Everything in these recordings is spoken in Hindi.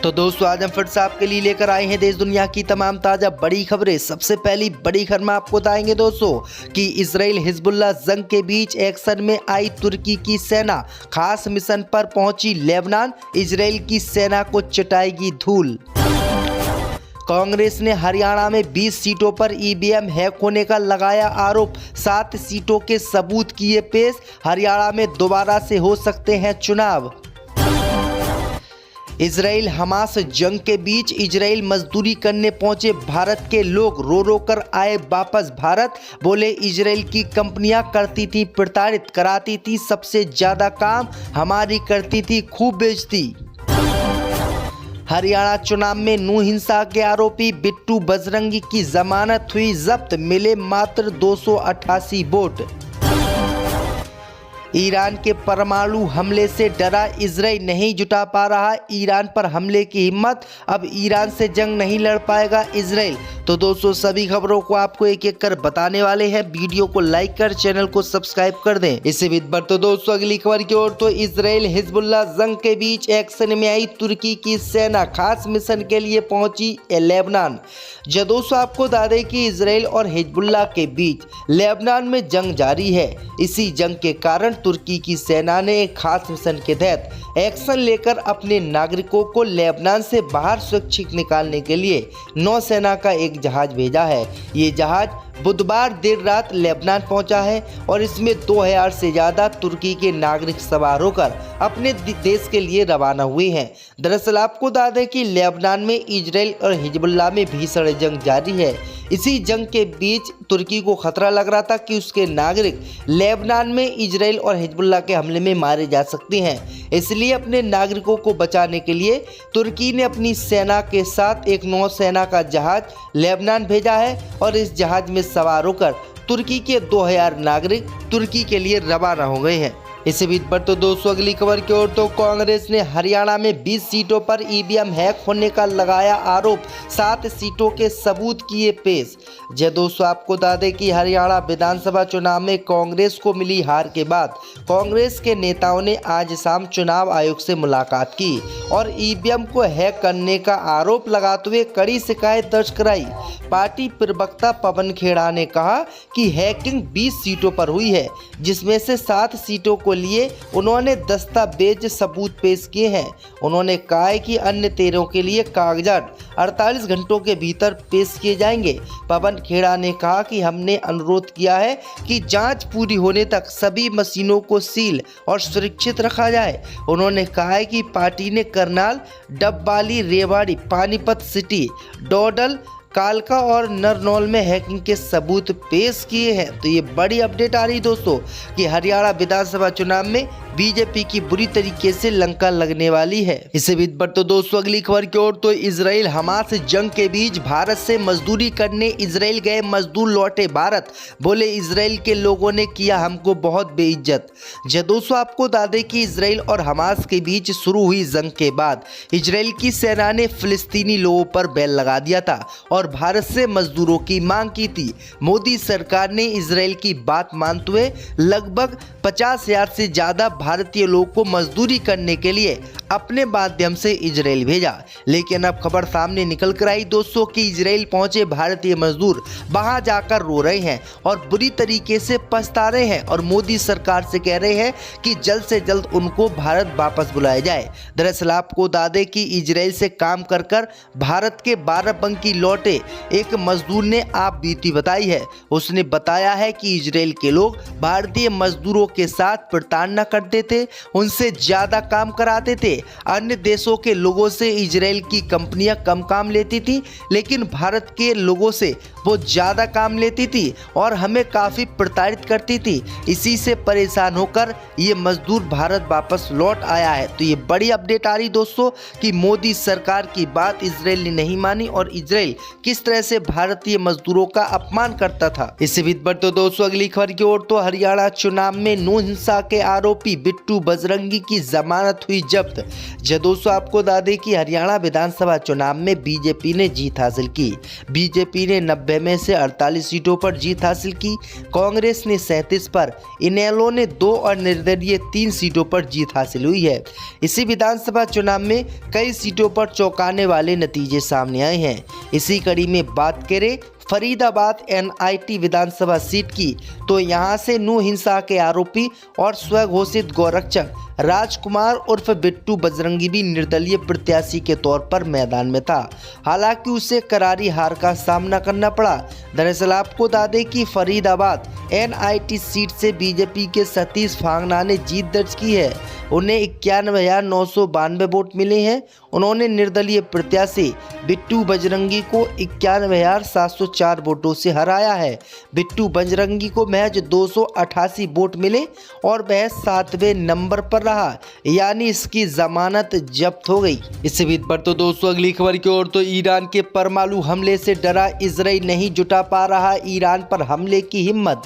तो दोस्तों आज हम फिर से आपके लिए लेकर आए हैं देश दुनिया की तमाम ताज़ा बड़ी खबरें। सबसे पहली बड़ी खबर में आपको बताएंगे दोस्तों कि इजराइल हिजबुल्लाह जंग के बीच एक्शन में आई तुर्की की सेना, खास मिशन पर पहुंची लेबनान, इजराइल की सेना को चटाएगी धूल। कांग्रेस ने हरियाणा में 20 सीटों पर ईवीएम हैक होने का लगाया आरोप, 7 सीटों के सबूत किए पेश, हरियाणा में दोबारा से हो सकते हैं चुनाव। इजराइल हमास जंग के बीच इजराइल मजदूरी करने पहुंचे भारत के लोग रो रो कर आए वापस भारत, बोले इजराइल की कंपनियां करती थी प्रताड़ित, कराती थी सबसे ज्यादा काम, हमारी करती थी खूब बेइज्जती। हरियाणा चुनाव में नू हिंसा के आरोपी बिट्टू बजरंगी की जमानत हुई जब्त, मिले मात्र 288 वोट। ईरान के परमाणु हमले से डरा इजराइल, नहीं जुटा पा रहा ईरान पर हमले की हिम्मत, अब ईरान से जंग नहीं लड़ पाएगा इजराइल। तो दोस्तों सभी खबरों को आपको एक एक कर बताने वाले हैं, वीडियो को लाइक कर चैनल को सब्सक्राइब कर दें। इससे भी बढ़ तो दोस्तों अगली खबर की ओर, तो इजराइल हिजबुल्लाह जंग के बीच एक्शन में आई तुर्की की सेना, खास मिशन के लिए पहुंची लेबनान। जो दोस्तों आपको बता दें कि इजराइल और हिजबुल्लाह के बीच लेबनान में जंग जारी है। इसी जंग के कारण तुर्की की सेना ने एक खास मिशन के तहत एक्शन लेकर अपने नागरिकों को लेबनान से बाहर सुरक्षित निकालने के लिए नौसेना का एक जहाज भेजा है। ये जहाज बुधवार देर रात लेबनान पहुंचा है और इसमें 2000 से ज़्यादा तुर्की के नागरिक सवार होकर अपने देश के लिए रवाना हुए हैं। दरअसल आपको बता दें कि लेबनान में इजराइल और हिजबुल्लाह में भीषण जंग जारी है। इसी जंग के बीच तुर्की को खतरा लग रहा था कि उसके नागरिक लेबनान में इजराइल और हिजबुल्लाह के हमले में मारे जा सकते हैं। इसलिए अपने नागरिकों को बचाने के लिए तुर्की ने अपनी सेना के साथ एक नौसेना का जहाज लेबनान भेजा है और इस जहाज में सवार होकर तुर्की के 2000 नागरिक तुर्की के लिए रवाना हो गए हैं। इसी बीच पर तो दोस्तों अगली खबर की ओर, तो कांग्रेस ने हरियाणा में 20 सीटों पर ईवीएम हैक होने का लगाया आरोप, 7 सीटों के सबूत किए पेश। जय दोस्तों आपको बता दें कि हरियाणा विधानसभा चुनाव में कांग्रेस को मिली हार के बाद कांग्रेस के नेताओं ने आज शाम चुनाव आयोग से मुलाकात की और ईवीएम को हैक करने का आरोप लगाते हुए कड़ी शिकायत दर्ज कराई। पार्टी प्रवक्ता पवन खेड़ा ने कहा कि हैकिंग 20 सीटों पर हुई है, जिसमें से 7 सीटों को लिए उन्होंने दस्तावेज सबूत पेश किए हैं। उन्होंने कहा है कि अन्य 13 के लिए कागजात 48 घंटों के भीतर पेश किए जाएंगे। पवन खेड़ा ने कहा कि हमने अनुरोध किया है कि जांच पूरी होने तक सभी मशीनों को सील और सुरक्षित रखा जाए। उन्होंने कहा है कि पार्टी ने करनाल, डबवाली, रेवाड़ी, पानीपत सिटी, डोडल, कालका और नरनौल में हैकिंग के सबूत पेश किए हैं। तो ये बड़ी अपडेट आ रही दोस्तों कि हरियाणा विधानसभा चुनाव में बीजेपी की बुरी तरीके से लंका लगने वाली है। इसी बीच पर तो दोस्तों अगली खबर की ओर, तो इजराइल हमास जंग के बीच भारत से मजदूरी करने इजराइल गए मजदूर लौटे भारत, बोले इजराइल के लोगों ने किया हमको बहुत बेइज्जत। जब दोस्तों आपको बता दें कि इजराइल और हमास के बीच शुरू हुई जंग के बाद इजराइल की सेना ने फिलिस्तीनी लोगों पर बैन लगा दिया था और भारत से मजदूरों की मांग की थी। मोदी सरकार ने इजराइल की बात मानते हुए लगभग 50,000 से ज्यादा भारतीय लोगों को मजदूरी करने के लिए अपने माध्यम से इजराइल भेजा। लेकिन अब खबर सामने निकल कर आई दोस्तों कि इजराइल पहुंचे भारतीय मजदूर वहां जाकर रो रहे हैं और बुरी तरीके से पछता रहे हैं और मोदी सरकार से कह रहे हैं कि जल्द से जल्द उनको भारत वापस बुलाया जाए। दरअसल आपको बता दें कि इजराइल से काम कर कर भारत के बाराबंकी लौटे एक मजदूर ने आप बीती बताई है। उसने बताया है कि इजराइल के लोग भारतीय मजदूरों के साथ प्रताड़ना करते थे, उनसे ज्यादा काम कराते थे। अन्य देशों के लोगों से इजराइल की कंपनियां कम काम लेती थी, लेकिन भारत के लोगों से वो ज्यादा काम लेती थी और हमें काफी प्रताड़ित करती थी। इसी से परेशान होकर ये मजदूर भारत वापस लौट आया है। तो ये बड़ी अपडेट आ रही दोस्तों कि मोदी सरकार की बात इजराइल ने नहीं मानी और इजराइल किस तरह से भारतीय मजदूरों का अपमान करता था। इससे भी बढ़ तो दोस्तों अगली खबर की ओर, तो हरियाणा चुनाव में नू हिंसा के आरोपी बिट्टू बजरंगी की जमानत हुई जब्त, दोस्तों आपको बता दें कि हरियाणा विधानसभा चुनाव में बीजेपी ने जीत हासिल की। बीजेपी ने 90 में से 48 सीटों पर जीत हासिल की। कांग्रेस ने 37 पर, इनेलो ने 2 और निर्दलीय 3 सीटों पर जीत हासिल हुई है। इसी विधानसभा चुनाव में कई सीटों पर चौंकाने वाले नतीजे सामने आए हैं। इसी कड़ी में बात करें फरीदाबाद NIT विधानसभा सीट की, तो यहां से नू हिंसा के आरोपी और स्वघोषित गौरक्षक राजकुमार उर्फ बिट्टू बजरंगी भी निर्दलीय प्रत्याशी के तौर पर मैदान में था। हालांकि उसे करारी हार का सामना करना पड़ा। दरअसल आपको बता दें कि फरीदाबाद NIT सीट से बीजेपी के सतीश फांगना ने जीत दर्ज की है। उन्हें 91,992 वोट मिले हैं। उन्होंने निर्दलीय प्रत्याशी बिट्टू बजरंगी को 91,704 वोटों से हराया है। बिट्टू बजरंगी को महज 288 वोट मिले और वह 7वें नंबर पर रहा, यानी इसकी जमानत जब्त हो गई। इस बीच पर तो दोस्तों अगली खबर की ओर, तो ईरान के परमाणु हमले से डरा इजराइल नहीं जुटा पा रहा ईरान पर हमले की हिम्मत।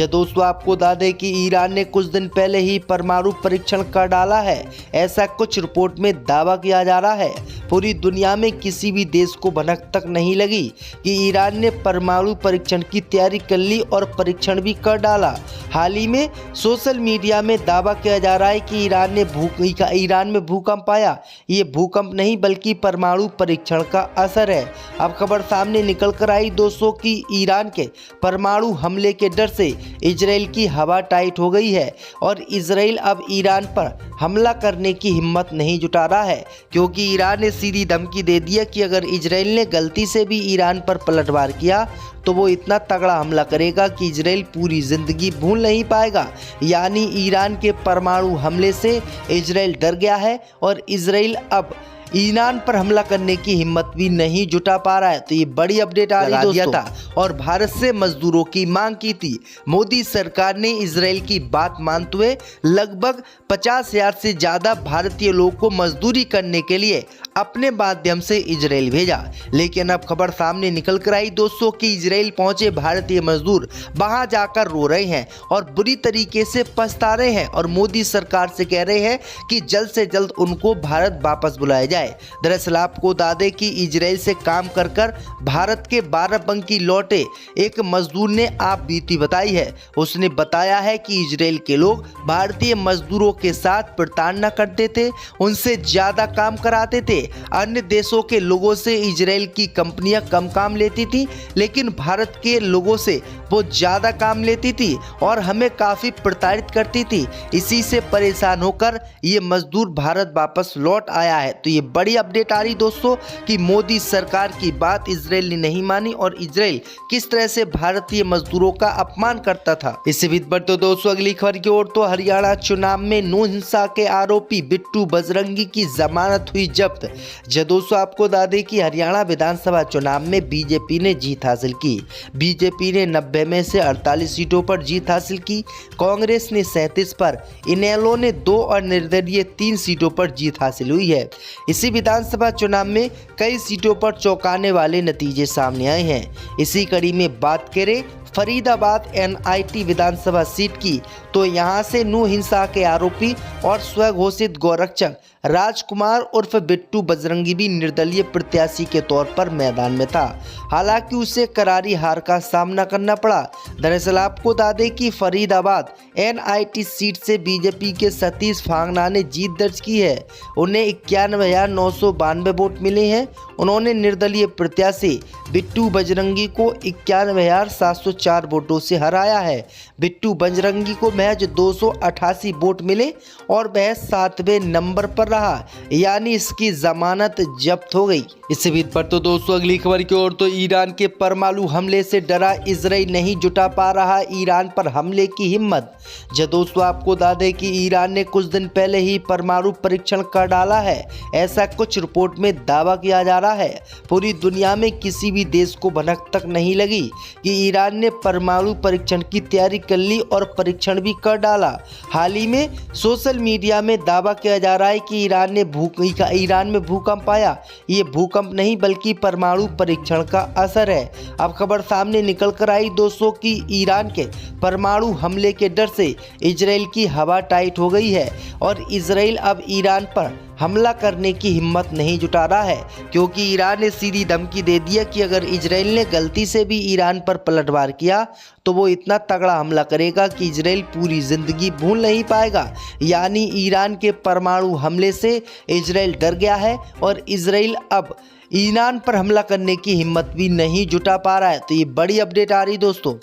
दोस्तों आपको बता दें कि ईरान ने कुछ दिन पहले ही परमाणु परीक्षण कर डाला है, ऐसा कुछ रिपोर्ट में दावा किया जा रहा है। पूरी दुनिया में किसी भी देश को भनक तक नहीं लगी कि ईरान ने परमाणु परीक्षण की तैयारी कर ली और परीक्षण भी कर डाला। हाल ही में सोशल मीडिया में दावा किया जा रहा है कि ईरान में भूकंप आया। ये भूकंप नहीं बल्कि परमाणु परीक्षण का असर है। अब खबर सामने निकल कर आई दोस्तों कि ईरान के परमाणु हमले के डर से इजराइल की हवा टाइट हो गई है और इजराइल अब ईरान पर हमला करने की हिम्मत नहीं जुटा रहा है, क्योंकि ईरान ने सीधी धमकी दे दिया कि अगर इजराइल ने गलती से भी ईरान पर पलटवार किया तो वो इतना तगड़ा हमला करेगा कि इजराइल पूरी जिंदगी भूल नहीं पाएगा। यानी ईरान के परमाणु हमले से इजराइल डर गया है और इजराइल अब ईरान पर हमला करने की हिम्मत भी नहीं जुटा पा रहा है। तो ये बड़ी अपडेट आ रही दोस्तों था और भारत से मजदूरों की मांग की थी। मोदी सरकार ने इजराइल की बात मानते हुए लगभग 50,000 से ज्यादा भारतीय लोगों को मजदूरी करने के लिए अपने माध्यम से इजराइल भेजा। लेकिन अब खबर सामने निकल कर आई दोस्तों कि इजराइल पहुंचे भारतीय मजदूर वहां जाकर रो रहे हैं और बुरी तरीके से पछता रहे हैं और मोदी सरकार से कह रहे हैं कि जल्द से जल्द उनको भारत वापस बुलाया जाए। दरअसल आपको बता दें कि इजराइल से काम कर कर भारत के बाराबंकी लौटे एक मजदूर ने आप बीती बताई है। उसने बताया है कि इजराइल के लोग भारतीय मजदूरों के साथ प्रताड़ना करते थे, उनसे ज्यादा काम कराते थे। अन्य देशों के लोगों से इजराइल की कंपनियां कम काम लेती थी, लेकिन भारत के लोगों से वो ज्यादा काम लेती थी और हमें काफी प्रताड़ित करती थी। इसी से परेशान होकर ये मजदूर भारत वापस लौट आया है। तो ये बड़ी अपडेट आ रही दोस्तों कि मोदी सरकार की बात इजराइल ने नहीं मानी और इजराइल किस तरह से भारतीय मजदूरों का अपमान करता था। इसी बीच पर तो दोस्तों अगली खबर की ओर, तो हरियाणा चुनाव में नू हिंसा के आरोपी बिट्टू बजरंगी की जमानत हुई जब्त। दोस्तों आपको बता दें कि हरियाणा विधानसभा चुनाव में बीजेपी ने जीत हासिल की। बीजेपी ने 90 में से 48 सीटों पर जीत हासिल की। कांग्रेस ने 37 पर, इनेलो ने 2 और निर्दलीय 3 सीटों पर जीत हासिल हुई है। इसी विधानसभा चुनाव में कई सीटों पर चौंकाने वाले नतीजे सामने आए हैं। इसी कड़ी में बात करें फरीदाबाद NIT विधानसभा सीट की, तो यहां से नू हिंसा के आरोपी और स्वघोषित गौरक्षक राजकुमार उर्फ बिट्टू बजरंगी भी निर्दलीय प्रत्याशी के तौर पर मैदान में था। हालांकि उसे करारी हार का सामना करना पड़ा। दरअसल आपको बता दें कि फरीदाबाद NIT सीट से बीजेपी के सतीश फांगना ने जीत दर्ज की है। उन्हें 91,992 वोट मिले हैं। उन्होंने निर्दलीय प्रत्याशी बिट्टू बजरंगी को 91,704 वोटों से हराया है। बिट्टू बजरंगी को महज 288 वोट मिले और वह 7वें नंबर पर रहा, यानी इसकी जमानत जब्त हो गई। इस बीच पर तो दोस्तों अगली खबर की ओर, तो ईरान के परमाणु हमले से डरा इजराइल नहीं जुटा पा रहा ईरान पर हमले की हिम्मत। दोस्तों आपको बता दें कि ईरान ने कुछ दिन पहले ही परमाणु परीक्षण कर डाला है, ऐसा कुछ रिपोर्ट में दावा किया जा रहा है। पूरी दुनिया में किसी भी देश को भनक तक नहीं लगी कि ईरान ने परमाणु परीक्षण की तैयारी कर ली और परीक्षण भी कर डाला। हाल ही में सोशल मीडिया में दावा किया जा रहा है कि ईरान में भूकंप आया। ये भूकंप नहीं बल्कि परमाणु परीक्षण का असर है। अब खबर सामने निकल कर आई दोस्तों कि ईरान के परमाणु हमले के डर से इजराइल की हवा टाइट हो गई है और इजराइल अब ईरान पर हमला करने की हिम्मत नहीं जुटा रहा है, क्योंकि ईरान ने सीधी धमकी दे दिया कि अगर इजराइल ने गलती से भी ईरान पर पलटवार किया तो वो इतना तगड़ा हमला करेगा कि इजराइल पूरी जिंदगी भूल नहीं पाएगा। यानी ईरान के परमाणु हमले से इजराइल डर गया है और इजराइल अब ईरान पर हमला करने की हिम्मत भी नहीं जुटा पा रहा है। तो ये बड़ी अपडेट आ रही दोस्तों।